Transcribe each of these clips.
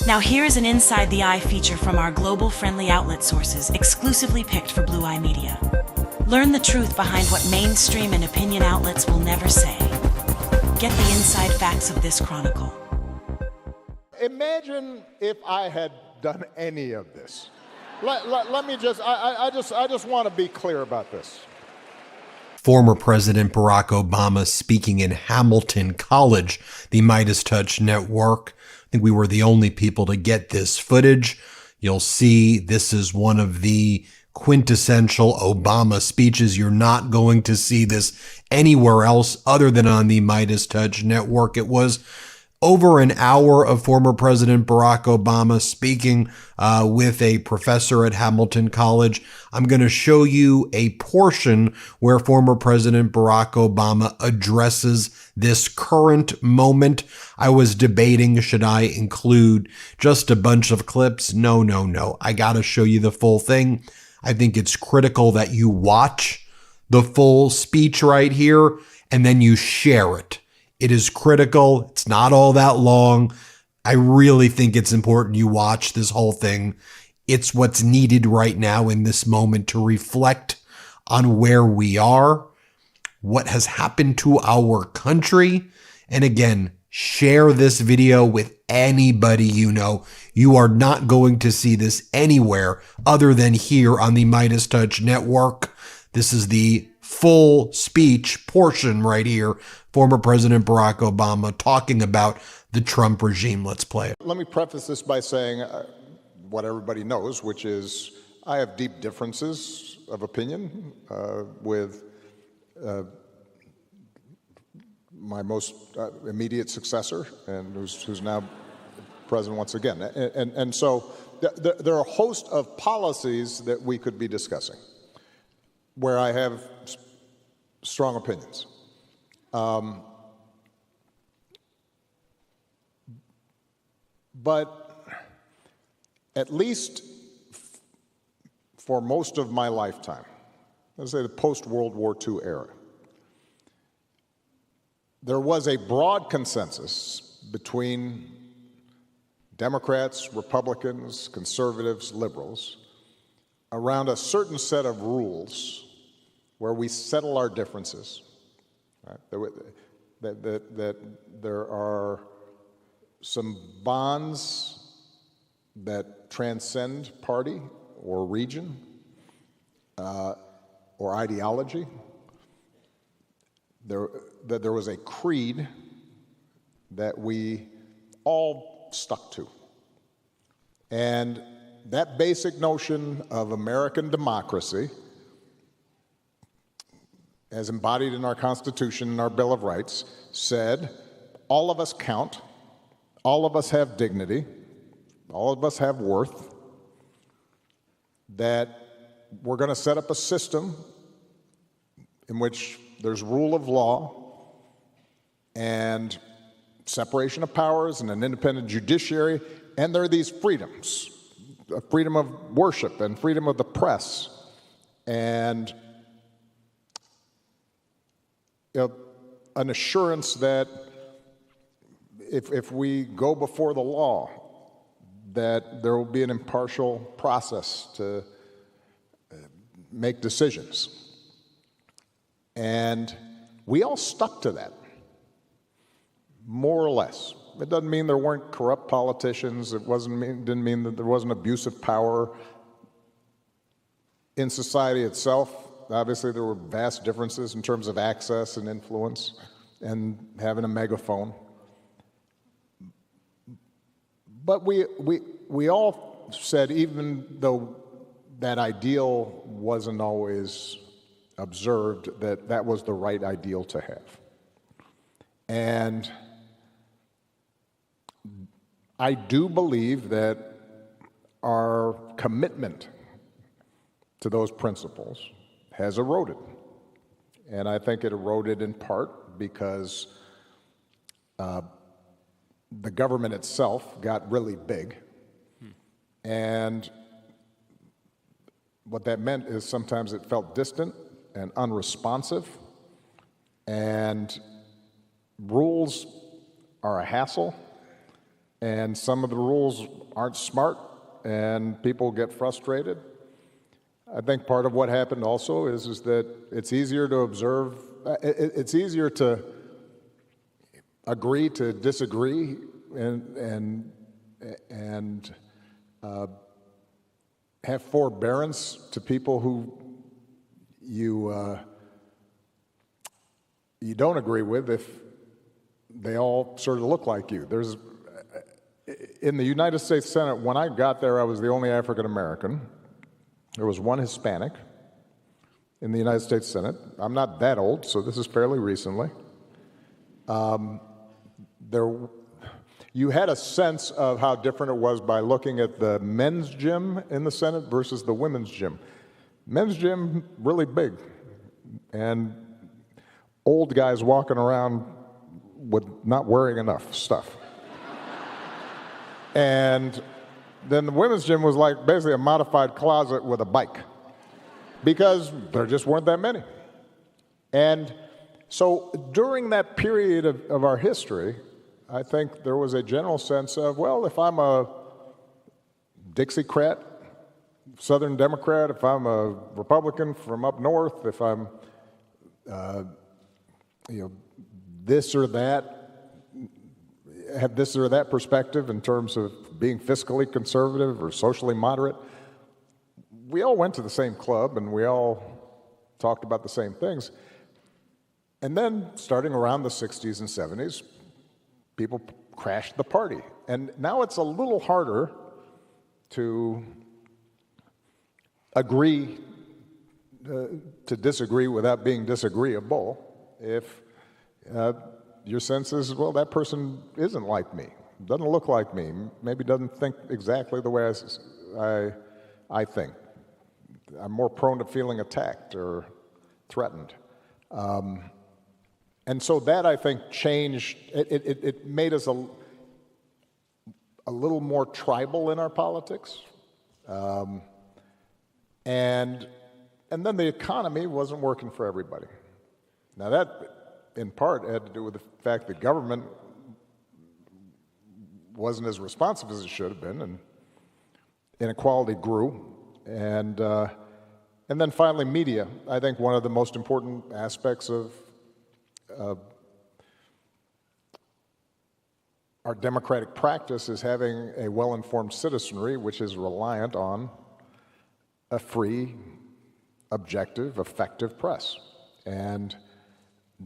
Now here is an Inside the Eye feature from our global friendly outlet sources exclusively picked for Blue Eye Media. Learn the truth behind what mainstream and opinion outlets will never say. Get the inside facts of this chronicle. Imagine if I had done any of this. Let me I just want to be clear about this. Former President Barack Obama speaking in Hamilton College, the Midas Touch Network. I think we were the only people to get this footage. You'll see this is one of the quintessential Obama speeches. You're not going to see this anywhere else other than on the Midas Touch Network. It was over an hour of former President Barack Obama speaking with a professor at Hamilton College. I'm going to show you a portion where former President Barack Obama addresses this current moment. I was debating, should I include just a bunch of clips? No. I got to show you the full thing. I think it's critical that you watch the full speech right here and then you share it. It is critical. It's not all that long. I really think it's important you watch this whole thing. It's what's needed right now in this moment to reflect on where we are, what has happened to our country. And again, share this video with anybody you know. You are not going to see this anywhere other than here on the Midas Touch Network. This is the full speech portion right here. Former President Barack Obama talking about the Trump regime. Let's play it. Let me preface this by saying what everybody knows, which is I have deep differences of opinion with my most immediate successor, and who's now president once again. And so there are a host of policies that we could be discussing where I have strong opinions. But at least for most of my lifetime, let's say the post-World War II era, there was a broad consensus between Democrats, Republicans, conservatives, liberals, around a certain set of rules where we settle our differences. Right? That there are some bonds that transcend party or region or ideology. That there was a creed that we all stuck to. And that basic notion of American democracy, as embodied in our Constitution and our Bill of Rights, said all of us count, all of us have dignity, all of us have worth, that we're going to set up a system in which there's rule of law and separation of powers and an independent judiciary, and there are these freedoms, freedom of worship and freedom of the press, and an assurance that if we go before the law, that there will be an impartial process to make decisions. And we all stuck to that, more or less. It doesn't mean there weren't corrupt politicians. It didn't mean that there wasn't abuse of power in society itself. Obviously, there were vast differences in terms of access and influence and having a megaphone. But we all said, even though that ideal wasn't always observed, that that was the right ideal to have. And I do believe that our commitment to those principles has eroded. And I think it eroded in part because the government itself got really big. And what that meant is sometimes it felt distant and unresponsive, and rules are a hassle, and some of the rules aren't smart, and people get frustrated. I think part of what happened also is that it's easier to observe, it's easier to agree to disagree and have forbearance to people who you don't agree with if they all sort of look like you. In the United States Senate, when I got there, I was the only African American. There was one Hispanic in the United States Senate. I'm not that old, so this is fairly recently. You had a sense of how different it was by looking at the men's gym in the Senate versus the women's gym. Men's gym, really big, and old guys walking around with not wearing enough stuff. And then the women's gym was like basically a modified closet with a bike, because there just weren't that many. And so during that period of our history, I think there was a general sense of, well, if I'm a Dixiecrat, Southern Democrat, if I'm a Republican from up north, if I'm this or that, have this or that perspective in terms of being fiscally conservative or socially moderate, we all went to the same club and we all talked about the same things. And then starting around the 60s and 70s, people crashed the party. And now it's a little harder to agree to disagree without being disagreeable if your sense is, well, that person isn't like me, doesn't look like me, maybe doesn't think exactly the way I think. I'm more prone to feeling attacked or threatened. And so that, I think, changed, it made us a little more tribal in our politics. And then the economy wasn't working for everybody. Now that, in part, had to do with the fact that government wasn't as responsive as it should have been, and inequality grew. And then finally, media. I think one of the most important aspects of our democratic practice is having a well-informed citizenry, which is reliant on a free, objective, effective press. And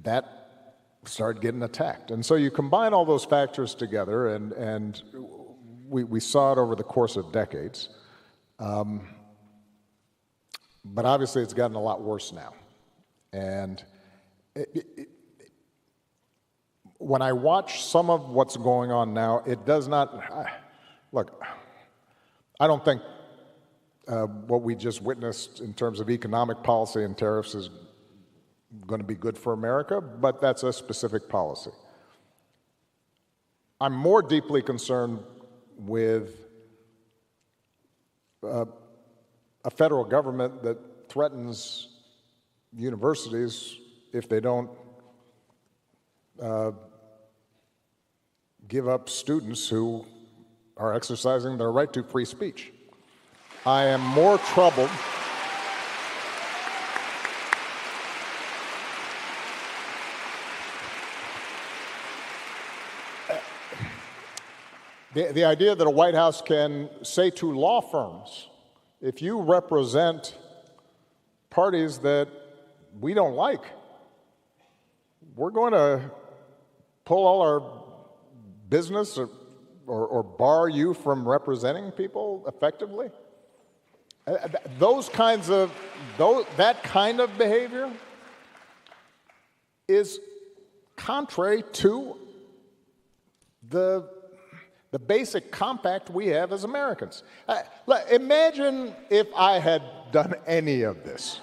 that started getting attacked. And so you combine all those factors together, and we saw it over the course of decades. But obviously it's gotten a lot worse now. And when I watch some of what's going on now, it does not, look, I don't think what we just witnessed in terms of economic policy and tariffs is going to be good for America, but that's a specific policy. I'm more deeply concerned with a federal government that threatens universities if they don't give up students who are exercising their right to free speech. I am more troubled. The idea that a White House can say to law firms, if you represent parties that we don't like, we're going to pull all our business or bar you from representing people effectively. That kind of behavior is contrary to the basic compact we have as Americans. Imagine if I had done any of this.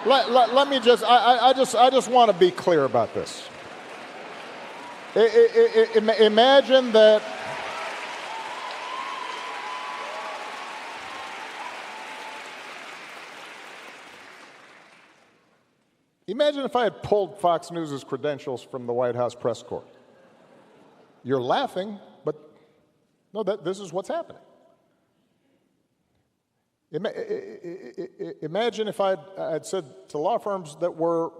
Let me just, I just want to be clear about this. Imagine that imagine if I had pulled Fox News' credentials from the White House press corps. You're laughing, but No, this is what's happening. Imagine if I'd said to law firms that were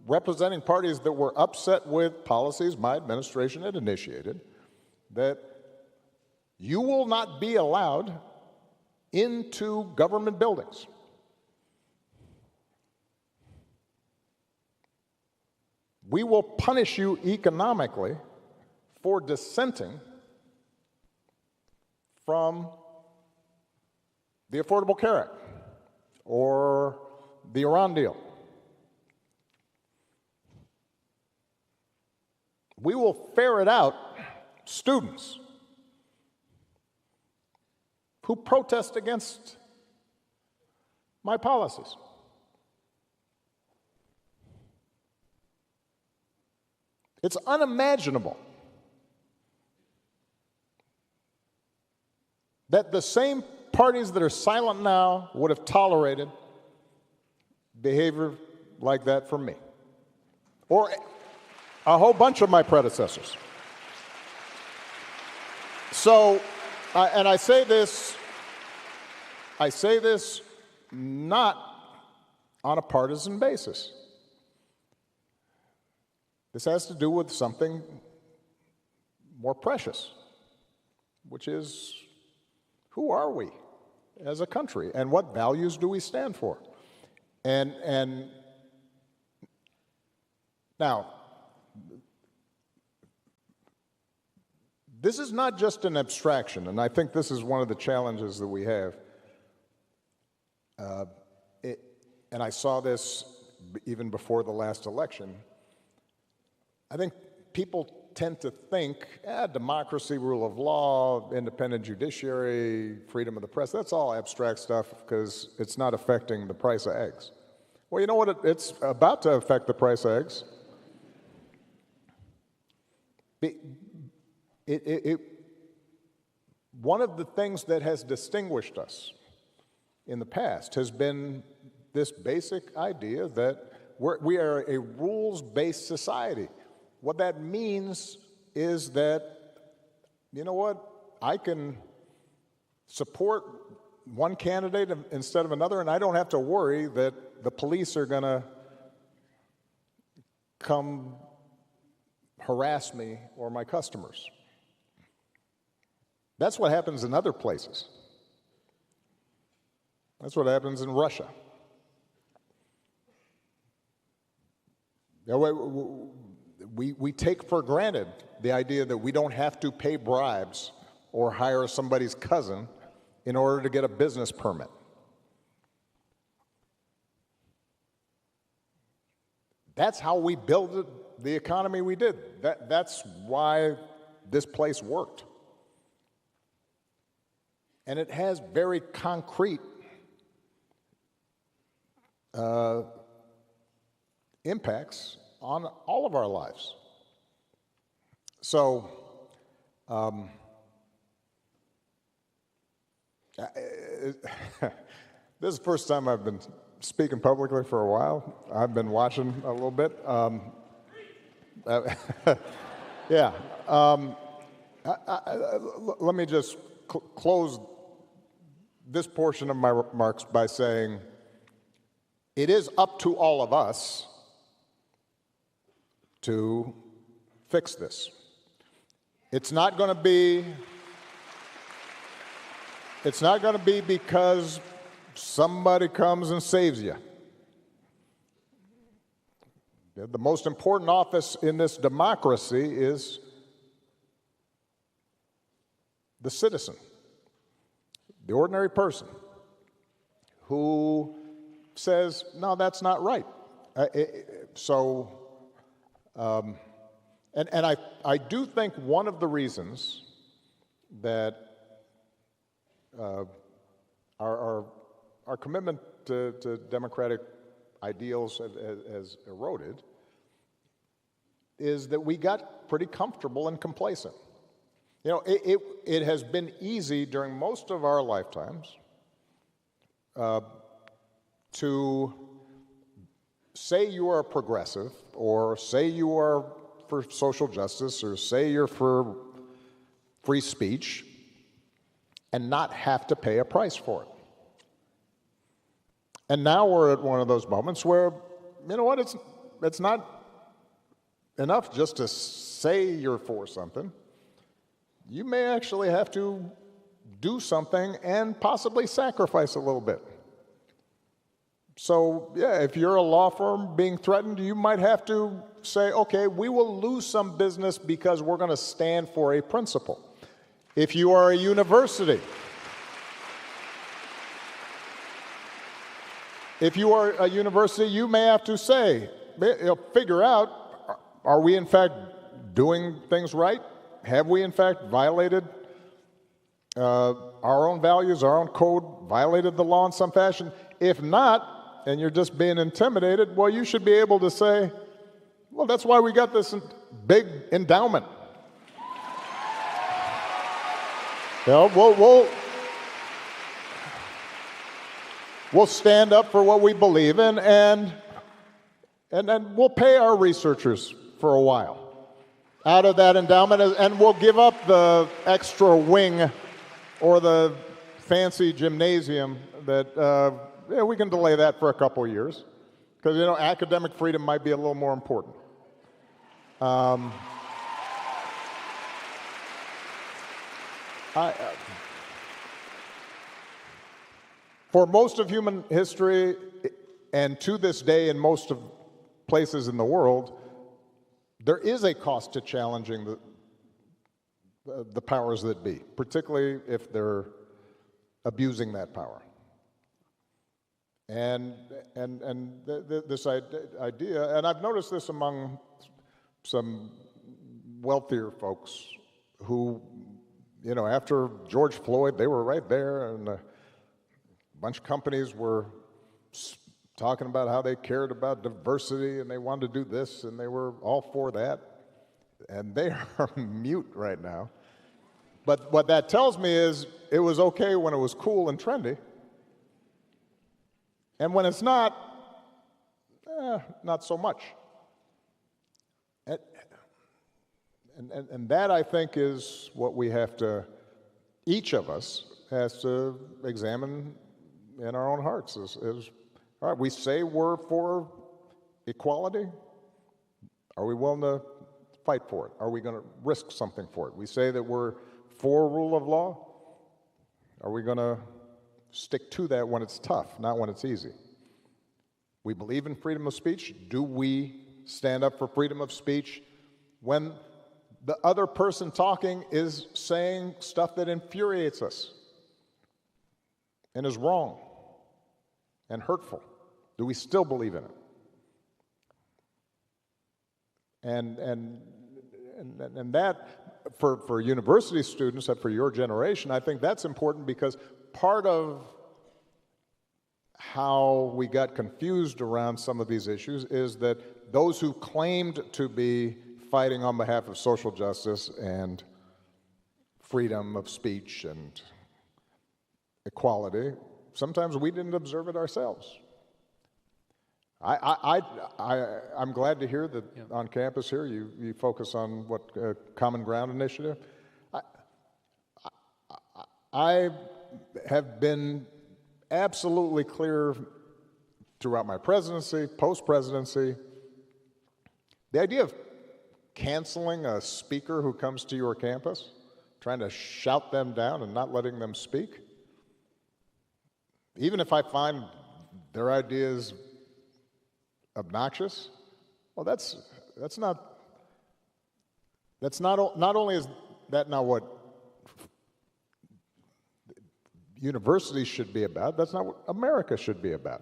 representing parties that were upset with policies my administration had initiated, that you will not be allowed into government buildings. We will punish you economically for dissenting from the Affordable Care Act or the Iran deal. We will ferret out students who protest against my policies. It's unimaginable that the same parties that are silent now would have tolerated behavior like that from me, or a whole bunch of my predecessors. So, and I say this not on a partisan basis. This has to do with something more precious, which is, who are we as a country, and what values do we stand for? And now, this is not just an abstraction, and I think this is one of the challenges that we have. And I saw this even before the last election. I think people tend to think, democracy, rule of law, independent judiciary, freedom of the press, that's all abstract stuff because it's not affecting the price of eggs. Well, you know what? It's about to affect the price of eggs. One of the things that has distinguished us in the past has been this basic idea that we are a rules-based society. What that means is that, you know what, I can support one candidate instead of another, and I don't have to worry that the police are going to come harass me or my customers. That's what happens in other places. That's what happens in Russia. We take for granted the idea that we don't have to pay bribes or hire somebody's cousin in order to get a business permit. That's how we built the economy we did. That's why this place worked. And it has very concrete impacts on all of our lives. So, this is the first time I've been speaking publicly for a while. I've been watching a little bit. Yeah. Let me just close this portion of my remarks by saying it is up to all of us to fix this. It's not going to be because somebody comes and saves you. The most important office in this democracy is the citizen, the ordinary person who says, no, that's not right. And I do think one of the reasons that our commitment to democratic ideals has eroded is that we got pretty comfortable and complacent. You know, it has been easy during most of our lifetimes to say you are a progressive, or say you are for social justice, or say you're for free speech, and not have to pay a price for it. And now we're at one of those moments where, you know what, it's not enough just to say you're for something. You may actually have to do something and possibly sacrifice a little bit. So, yeah, if you're a law firm being threatened, you might have to say, okay, we will lose some business because we're going to stand for a principle. If you are a university, you may have to say, figure out, are we in fact doing things right? Have we in fact violated our own values, our own code, violated the law in some fashion? If not, and you're just being intimidated, well, you should be able to say, well, that's why we got this big endowment. We'll stand up for what we believe in, and then we'll pay our researchers for a while out of that endowment, and we'll give up the extra wing or the fancy gymnasium that we can delay that for a couple of years, because academic freedom might be a little more important. For most of human history, and to this day in most of places in the world, there is a cost to challenging the powers that be, particularly if they're abusing that power. And this idea, and I've noticed this among some wealthier folks who, after George Floyd, they were right there, and a bunch of companies were talking about how they cared about diversity and they wanted to do this and they were all for that, and they are mute right now. But what that tells me is it was okay when it was cool and trendy, and when it's not, not so much. And that, I think, is what we have to, each of us has to examine in our own hearts is all right, we say we're for equality. Are we willing to fight for it? Are we going to risk something for it? We say that we're for rule of law. Are we going to stick to that when it's tough, not when it's easy? We believe in freedom of speech. Do we stand up for freedom of speech when the other person talking is saying stuff that infuriates us and is wrong and hurtful? Do we still believe in it? And that, for university students and for your generation, I think that's important, because part of how we got confused around some of these issues is that those who claimed to be fighting on behalf of social justice and freedom of speech and equality, sometimes we didn't observe it ourselves. I'm glad to hear that on campus here you focus on what Common Ground Initiative. I have been absolutely clear throughout my presidency, post-presidency, the idea of canceling a speaker who comes to your campus, trying to shout them down and not letting them speak, even if I find their ideas obnoxious, well, not only is that not what universities should be about, that's not what America should be about.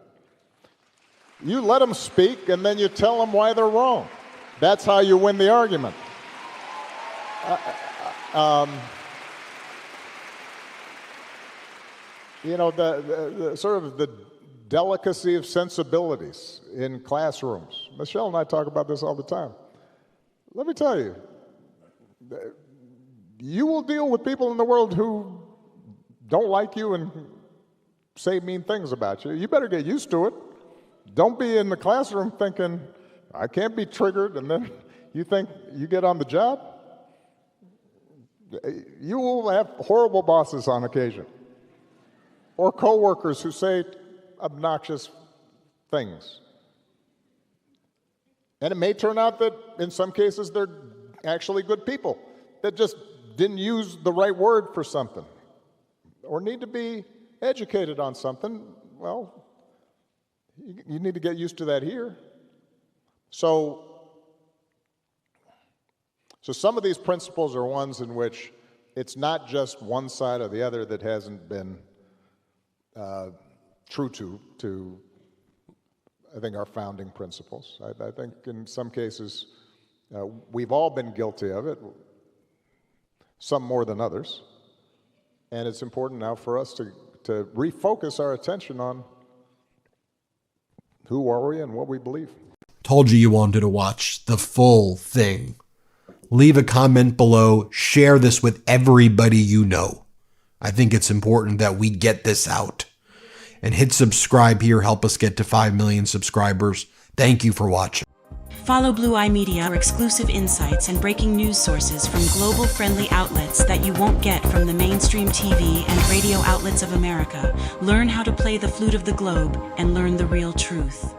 You let them speak, and then you tell them why they're wrong. That's how you win the argument. The sort of the delicacy of sensibilities in classrooms. Michelle and I talk about this all the time. Let me tell you, you will deal with people in the world who don't like you and say mean things about you. You better get used to it. Don't be in the classroom thinking, I can't be triggered, and then you think you get on the job. You will have horrible bosses on occasion, or coworkers who say obnoxious things. And it may turn out that in some cases they're actually good people that just didn't use the right word for something or need to be educated on something. Well, you need to get used to that here. So some of these principles are ones in which it's not just one side or the other that hasn't been true to I think, our founding principles. I think in some cases we've all been guilty of it, some more than others. And it's important now for us to refocus our attention on who are we and what we believe. Told you wanted to watch the full thing. Leave a comment below. Share this with everybody you know. I think it's important that we get this out. And hit subscribe here. Help us get to 5 million subscribers. Thank you for watching. Follow Blue Eye Media for exclusive insights and breaking news sources from global-friendly outlets that you won't get from the mainstream TV and radio outlets of America. Learn how to play the flute of the globe and learn the real truth.